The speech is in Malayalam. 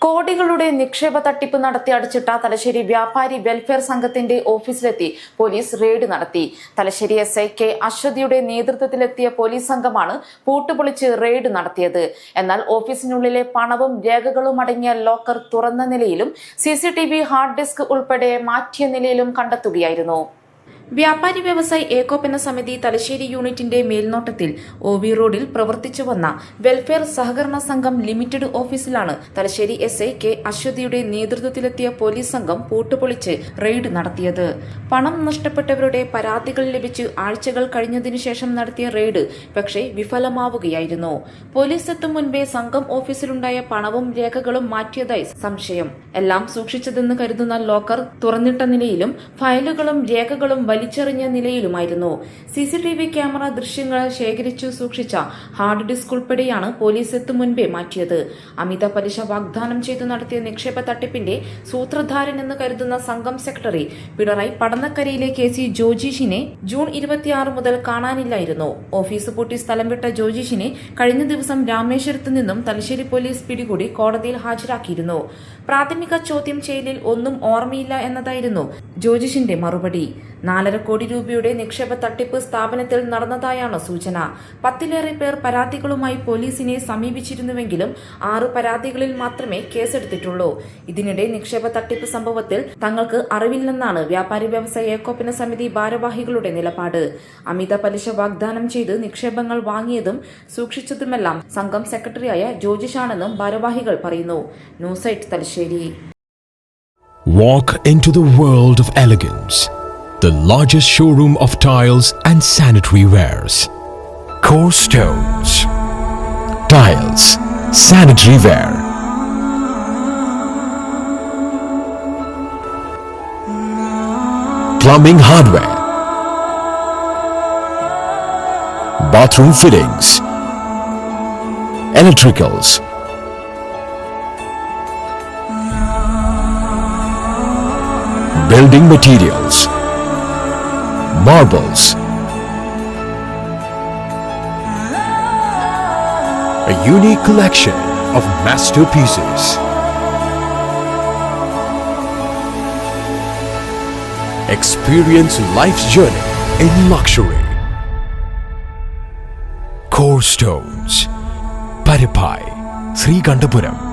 കോടികളുടെ നിക്ഷേപ തട്ടിപ്പ് നടത്തി അടിച്ചിട്ട തലശ്ശേരി വ്യാപാരി വെൽഫെയർ സംഘത്തിന്റെ ഓഫീസിലെത്തി പോലീസ് റെയ്ഡ് നടത്തി. തലശ്ശേരി SI K അശ്വതിയുടെ നേതൃത്വത്തിലെത്തിയ പോലീസ് സംഘമാണ് പൂട്ടുപൊളിച്ച് റെയ്ഡ് നടത്തിയത്. എന്നാൽ ഓഫീസിനുള്ളിലെ പണവും രേഖകളും അടങ്ങിയ ലോക്കർ തുറന്ന നിലയിലും CCTV ഹാർഡ് ഡിസ്ക് ഉൾപ്പെടെ മാറ്റിയ നിലയിലും കണ്ടെത്തുകയായിരുന്നു. വ്യാപാരി വ്യവസായി ഏകോപന സമിതി തലശ്ശേരി യൂണിറ്റിന്റെ മേൽനോട്ടത്തിൽ OV റോഡിൽ പ്രവർത്തിച്ചു വന്ന വെൽഫെയർ സഹകരണ സംഘം ലിമിറ്റഡ് ഓഫീസിലാണ് തലശ്ശേരി SI K അശ്വതിയുടെ നേതൃത്വത്തിലെത്തിയ പോലീസ് സംഘം പൂട്ടുപൊളിച്ച് റെയ്ഡ് നടത്തിയത്. പണം നഷ്ടപ്പെട്ടവരുടെ പരാതികൾ ലഭിച്ച് ആഴ്ചകൾ കഴിഞ്ഞതിനു ശേഷം നടത്തിയ റെയ്ഡ് പക്ഷേ വിഫലമാവുകയായിരുന്നു. പോലീസ് എത്തും മുൻപേ സംഘം ഓഫീസിലുണ്ടായ പണവും രേഖകളും മാറ്റിയതായി സംശയം. എല്ലാം സൂക്ഷിച്ചതെന്ന് കരുതുന്ന ലോക്കർ തുറന്നിട്ട നിലയിലും ഫയലുകളും രേഖകളും വലിച്ചെറിഞ്ഞ നിലയിലുമായിരുന്നു. CCTV ക്യാമറ ദൃശ്യങ്ങൾ ശേഖരിച്ചു സൂക്ഷിച്ച ഹാർഡ് ഡിസ്ക് ഉൾപ്പെടെയാണ് പോലീസ് എത്തും മുൻപേ മാറ്റിയത്. അമിത പലിശ വാഗ്ദാനം ചെയ്തു നടത്തിയ നിക്ഷേപ തട്ടിപ്പിന്റെ സൂത്രധാരനെന്ന് കരുതുന്ന സംഘം സെക്രട്ടറി പിണറായി പടന്നക്കരയിലെ KC ജോജീഷിനെ ജൂൺ 26 മുതൽ കാണാനില്ലായിരുന്നു. ഓഫീസ് പൂട്ടി സ്ഥലം വിട്ട ജോജീഷിനെ കഴിഞ്ഞ ദിവസം രാമേശ്വരത്ത് നിന്നും തലശ്ശേരി പോലീസ് പിടികൂടി കോടതിയിൽ ഹാജരാക്കിയിരുന്നു. പ്രാഥമിക ചോദ്യം ചെയ്യലിൽ ഒന്നും ഓർമ്മയില്ല എന്നതായിരുന്നു ജോജീഷിന്റെ മറുപടി. 4.5 കോടി രൂപയുടെ നിക്ഷേപ തട്ടിപ്പ് സ്ഥാപനത്തിൽ നടന്നതായാണ് സൂചന. 10ലേറെ പേർ പരാതികളുമായി പോലീസിനെ സമീപിച്ചിരുന്നുവെങ്കിലും 6 പരാതികളിൽ മാത്രമേ കേസെടുത്തിട്ടുള്ളൂ. ഇതിനിടെ നിക്ഷേപ തട്ടിപ്പ് സംഭവത്തിൽ തങ്ങൾക്ക് അറിവില്ലെന്നാണ് വ്യാപാരി വ്യവസായ ഏകോപന സമിതി ഭാരവാഹികളുടെ നിലപാട്. അമിത പലിശ വാഗ്ദാനം ചെയ്ത് നിക്ഷേപങ്ങൾ വാങ്ങിയതും സൂക്ഷിച്ചതുമെല്ലാം സംഘം സെക്രട്ടറിയായ ജോജിഷാണെന്നും ഭാരവാഹികൾ പറയുന്നു. ന്യൂസൈറ്റ് Thalassery. Walk into the world of elegance. The largest showroom of tiles and sanitary wares. Core Stones. Tiles, sanitary ware. Plumbing hardware. Bathroom fittings. Electricals. Building materials. Marbles. A unique collection of masterpieces. Experience life's journey in luxury. Core Stones. Paripai, Srikandapuram.